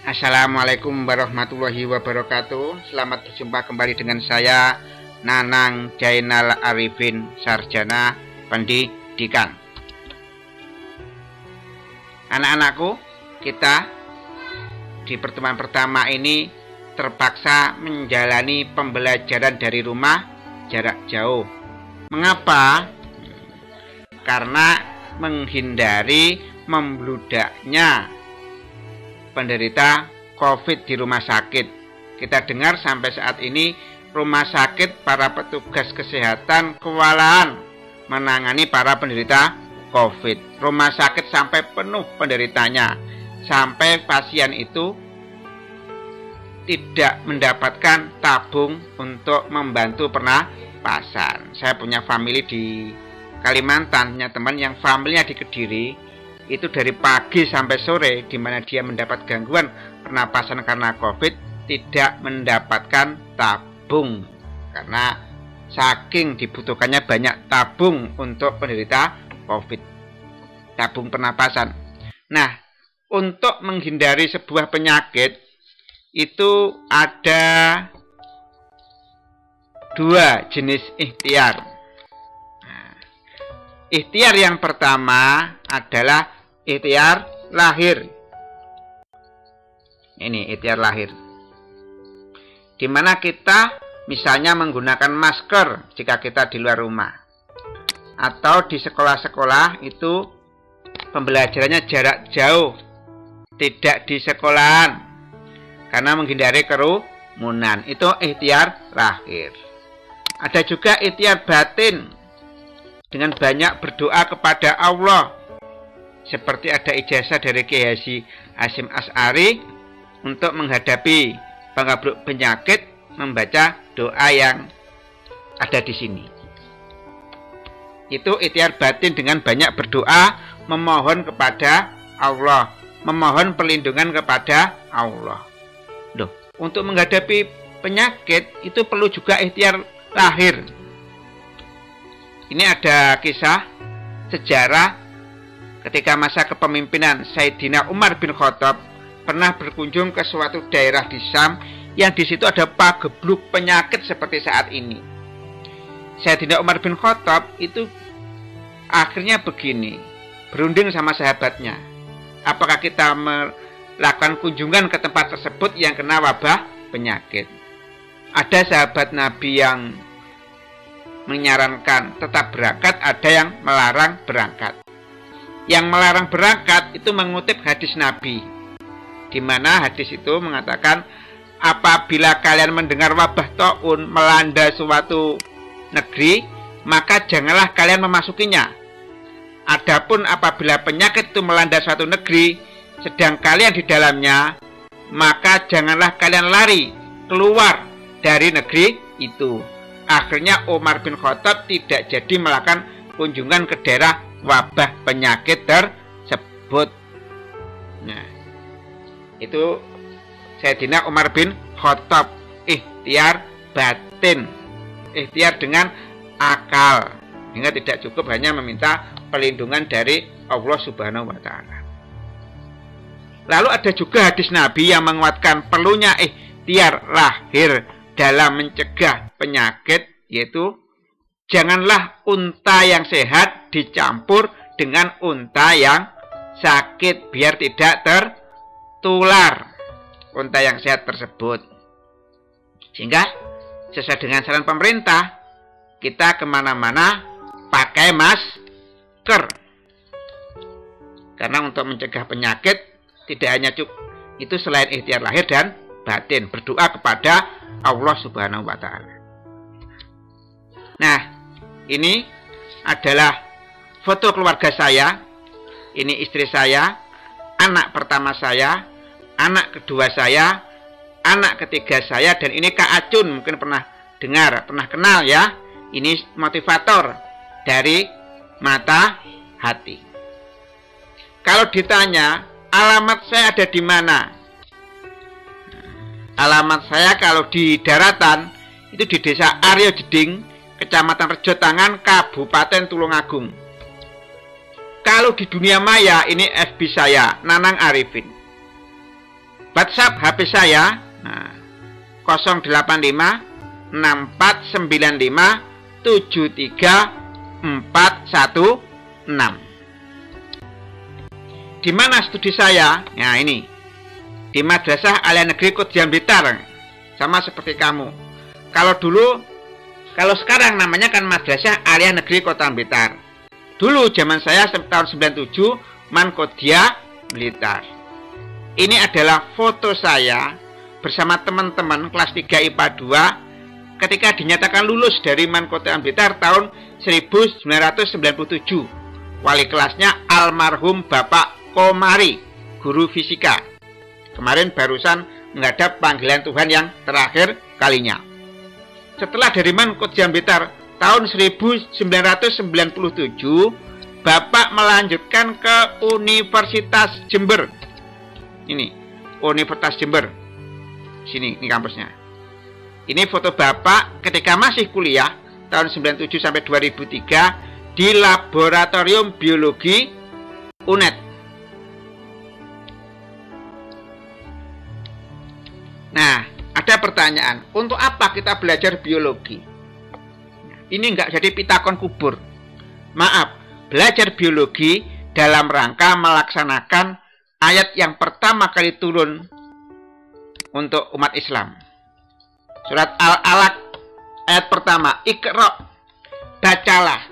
Assalamualaikum warahmatullahi wabarakatuh. Selamat berjumpa kembali dengan saya Nanang Jainal Arifin, Sarjana Pendidikan. Anak-anakku, kita di pertemuan pertama ini terpaksa menjalani pembelajaran dari rumah jarak jauh. Mengapa? Karena menghindari membludaknya penderita COVID di rumah sakit. Kita dengar sampai saat ini rumah sakit, para petugas kesehatan kewalahan menangani para penderita COVID. Rumah sakit sampai penuh penderitanya, sampai pasien itu tidak mendapatkan tabung untuk membantu pernapasan. Saya punya family di Kalimantan, punya teman yang familinya di Kediri. Itu dari pagi sampai sore, di mana dia mendapat gangguan pernapasan karena COVID, tidak mendapatkan tabung karena saking dibutuhkannya banyak tabung untuk penderita COVID, tabung pernapasan. Nah, untuk menghindari sebuah penyakit itu ada dua jenis ikhtiar. Nah, ikhtiar yang pertama adalah ikhtiar lahir. Ini ikhtiar lahir, di mana kita misalnya menggunakan masker jika kita di luar rumah, atau di sekolah-sekolah itu pembelajarannya jarak jauh, tidak di sekolahan karena menghindari kerumunan. Itu ikhtiar lahir. Ada juga ikhtiar batin, dengan banyak berdoa kepada Allah, seperti ada ijazah dari Kiai Haji Hasyim Asy'ari untuk menghadapi pengabruk penyakit, membaca doa yang ada di sini. Itu ikhtiar batin, dengan banyak berdoa, memohon kepada Allah, memohon perlindungan kepada Allah. Loh, untuk menghadapi penyakit itu perlu juga ikhtiar lahir. Ini ada kisah sejarah ketika masa kepemimpinan Sayyidina Umar bin Khattab pernah berkunjung ke suatu daerah di Syam yang di situ ada pagebluk penyakit seperti saat ini. Sayyidina Umar bin Khattab itu akhirnya begini, berunding sama sahabatnya, apakah kita melakukan kunjungan ke tempat tersebut yang kena wabah penyakit. Ada sahabat Nabi yang menyarankan tetap berangkat, ada yang melarang berangkat. Yang melarang berangkat itu mengutip hadis Nabi, di mana hadis itu mengatakan, apabila kalian mendengar wabah taun melanda suatu negeri, maka janganlah kalian memasukinya. Adapun apabila penyakit itu melanda suatu negeri, sedang kalian di dalamnya, maka janganlah kalian lari keluar dari negeri itu. Akhirnya Umar bin Khattab tidak jadi melakukan kunjungan ke daerah wabah penyakit tersebut. Nah, itu Sayyidina Umar bin Khattab, ikhtiar batin, ikhtiar dengan akal, sehingga tidak cukup hanya meminta perlindungan dari Allah Subhanahu wa Ta'ala. Lalu ada juga hadis Nabi yang menguatkan perlunya ikhtiar lahir dalam mencegah penyakit, yaitu janganlah unta yang sehat dicampur dengan unta yang sakit biar tidak tertular unta yang sehat tersebut. Sehingga sesuai dengan saran pemerintah, kita kemana-mana pakai masker. Karena untuk mencegah penyakit tidak hanya cukup itu, selain ikhtiar lahir dan batin, berdoa kepada Allah Subhanahu wa Ta'ala. Nah, ini adalah foto keluarga saya. Ini istri saya, anak pertama saya, anak kedua saya, anak ketiga saya, dan ini Kak Acun, mungkin pernah dengar, pernah kenal ya. Ini motivator dari Mata Hati. Kalau ditanya alamat saya ada di mana, alamat saya kalau di daratan itu di Desa Aryo Jeding, Kecamatan Rejo Tangan, Kabupaten Tulungagung. Kalau di dunia maya, ini FB saya, Nanang Arifin. WhatsApp HP saya, nah, 085 6495 73416. Di mana studi saya? Nah, ini di Madrasah Aliyah Negeri Kodjan Blitar, sama seperti kamu. Kalau sekarang namanya kan Madrasah Aliyah Negeri Kota Blitar. Dulu zaman saya tahun 97 Mankodia Blitar. Ini adalah foto saya bersama teman-teman kelas 3 IPA 2 ketika dinyatakan lulus dari Mankodia Blitar tahun 1997. Wali kelasnya almarhum Bapak Komari, guru fisika. Kemarin barusan menghadap panggilan Tuhan yang terakhir kalinya. Setelah dari Mankodia Blitar tahun 1997, Bapak melanjutkan ke Universitas Jember. Ini Universitas Jember. Sini, ini kampusnya. Ini foto Bapak ketika masih kuliah tahun 97 sampai 2003 di Laboratorium Biologi UNED. Nah, ada pertanyaan, untuk apa kita belajar biologi? Ini enggak jadi pitakon kubur. Maaf, belajar biologi dalam rangka melaksanakan ayat yang pertama kali turun untuk umat Islam. Surat Al-Alaq ayat pertama, Iqra, bacalah.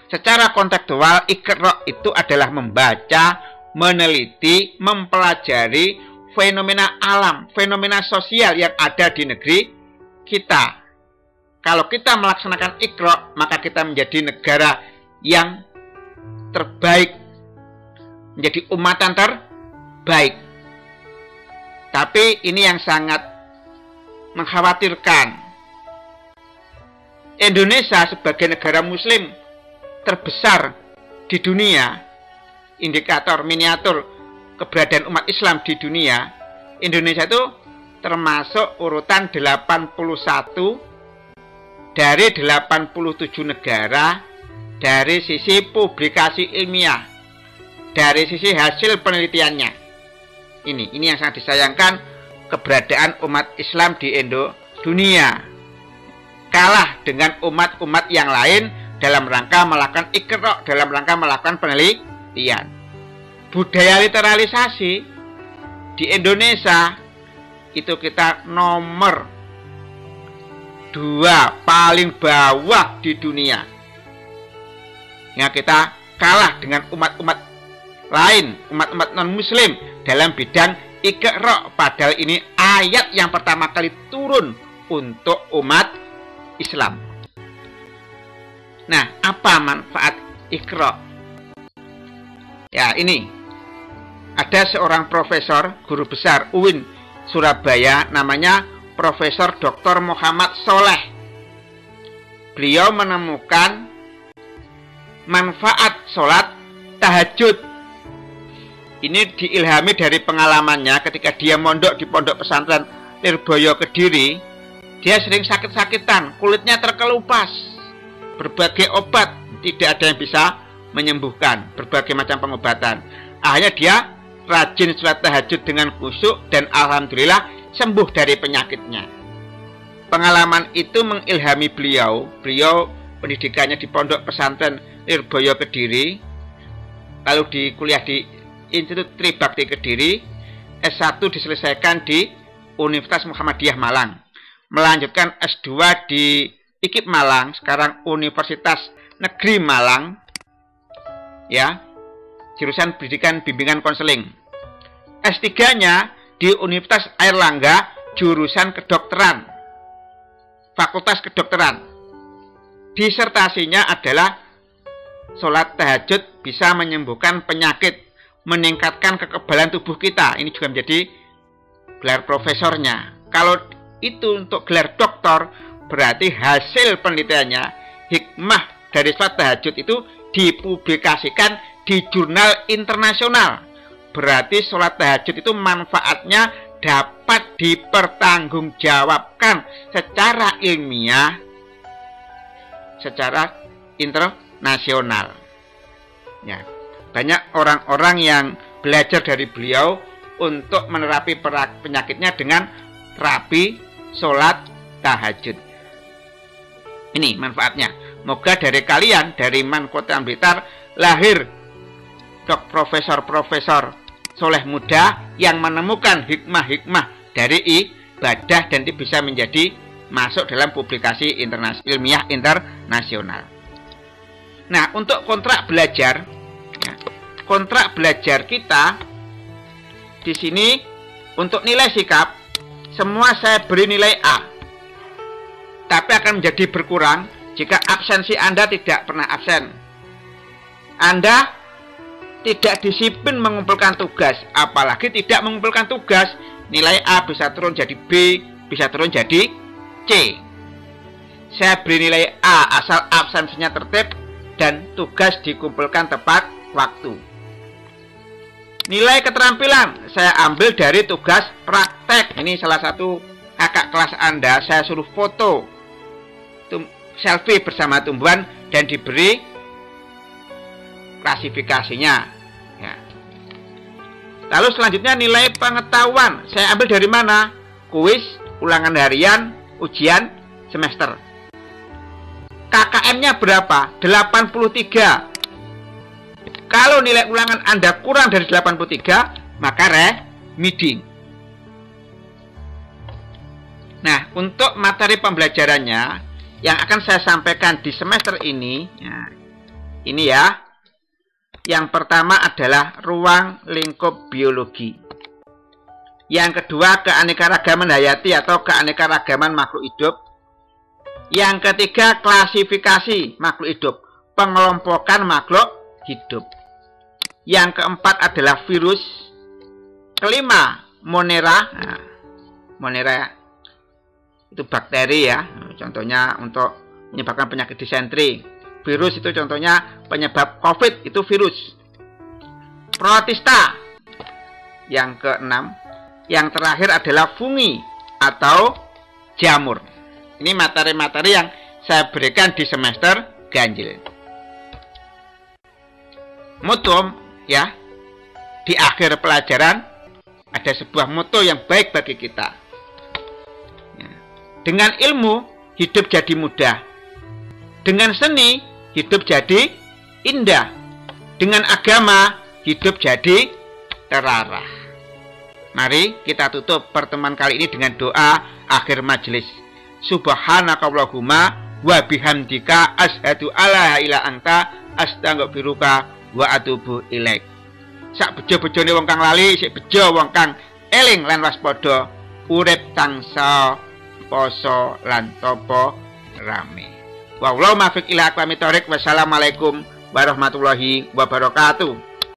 Secara kontekstual, Iqra itu adalah membaca, meneliti, mempelajari fenomena alam, fenomena sosial yang ada di negeri kita. Kalau kita melaksanakan Iqra, maka kita menjadi negara yang terbaik, menjadi umatan terbaik. Tapi ini yang sangat mengkhawatirkan. Indonesia sebagai negara muslim terbesar di dunia, indikator miniatur keberadaan umat Islam di dunia, Indonesia itu termasuk urutan 81 dari 87 negara dari sisi publikasi ilmiah, dari sisi hasil penelitiannya. Ini yang sangat disayangkan, keberadaan umat Islam di dunia kalah dengan umat-umat yang lain dalam rangka melakukan Iqra, dalam rangka melakukan penelitian. Budaya literalisasi di Indonesia itu kita nomor 2 paling bawah di dunia. Ya, kita kalah dengan umat-umat lain, umat-umat non-muslim dalam bidang Iqra, padahal ini ayat yang pertama kali turun untuk umat Islam. Nah, apa manfaat Iqra? Ya, ini ada seorang profesor, guru besar UIN Surabaya, namanya Profesor Dr. Muhammad Soleh. Beliau menemukan manfaat sholat tahajud. Ini diilhami dari pengalamannya ketika dia mondok di pondok pesantren Lirboyo Kediri. Dia sering sakit-sakitan, kulitnya terkelupas. Berbagai obat tidak ada yang bisa menyembuhkan, berbagai macam pengobatan. Akhirnya dia rajin sholat tahajud dengan khusyuk dan alhamdulillah sembuh dari penyakitnya. Pengalaman itu mengilhami beliau. Beliau pendidikannya di pondok pesantren Lirboyo Kediri, lalu di kuliah di Institut Tribakti Kediri, S1 diselesaikan di Universitas Muhammadiyah Malang, melanjutkan S2 di IKIP Malang, sekarang Universitas Negeri Malang, ya, jurusan pendidikan bimbingan konseling. S3-nya di Universitas Airlangga, jurusan kedokteran, Fakultas Kedokteran. Disertasinya adalah sholat tahajud bisa menyembuhkan penyakit, meningkatkan kekebalan tubuh kita. Ini juga menjadi gelar profesornya. Kalau itu untuk gelar doktor, berarti hasil penelitiannya, hikmah dari sholat tahajud itu dipublikasikan di jurnal internasional. Berarti sholat tahajud itu manfaatnya dapat dipertanggungjawabkan secara ilmiah, secara internasional. Ya, banyak orang-orang yang belajar dari beliau untuk menerapi penyakitnya dengan terapi sholat tahajud. Ini manfaatnya. Moga dari kalian, dari Man Kota Blitar, lahir profesor-profesor soleh muda yang menemukan hikmah-hikmah dari ibadah dan itu bisa menjadi masuk dalam publikasi ilmiah internasional. Nah, untuk kontrak belajar, ya, kontrak belajar kita di sini untuk nilai sikap semua saya beri nilai A, tapi akan menjadi berkurang jika absensi Anda tidak pernah absen. Anda tidak disiplin mengumpulkan tugas, apalagi tidak mengumpulkan tugas, nilai A bisa turun jadi B, bisa turun jadi C. Saya beri nilai A asal absensinya tertib dan tugas dikumpulkan tepat waktu. Nilai keterampilan saya ambil dari tugas praktek. Ini salah satu kakak kelas Anda, saya suruh foto selfie bersama tumbuhan dan diberi klasifikasinya. Ya. Lalu selanjutnya nilai pengetahuan saya ambil dari mana? Kuis, ulangan harian, ujian semester. KKM-nya berapa? 83. Kalau nilai ulangan Anda kurang dari 83, maka remedi. Nah, untuk materi pembelajarannya yang akan saya sampaikan di semester ini, ya, ini ya. Yang pertama adalah ruang lingkup biologi. Yang kedua, keanekaragaman hayati atau keanekaragaman makhluk hidup. Yang ketiga, klasifikasi makhluk hidup, pengelompokan makhluk hidup. Yang keempat adalah virus. Kelima, Monera. Nah, Monera itu bakteri ya, contohnya untuk menyebabkan penyakit disentri. Virus itu contohnya penyebab COVID, itu virus. Protista. Yang keenam, yang terakhir adalah fungi atau jamur. Ini materi-materi yang saya berikan di semester ganjil. Moto ya, di akhir pelajaran ada sebuah moto yang baik bagi kita. Ya. Dengan ilmu hidup jadi mudah. Dengan seni hidup jadi indah. Dengan agama hidup jadi terarah. Mari kita tutup pertemuan kali ini dengan doa akhir majelis. Subhanakallahumma wa bihamdika asyhadu alla ilaha illa anta astaghfiruka wa atubu ilaik. Sak bejo-bejone wong kang lali, sik bejo wong kang eling lan waspada, urip tangsa poso lan topo rame. Wallahu muwaffiq ila aqwamit thoriq. Wassalamualaikum warahmatullahi wabarakatuh.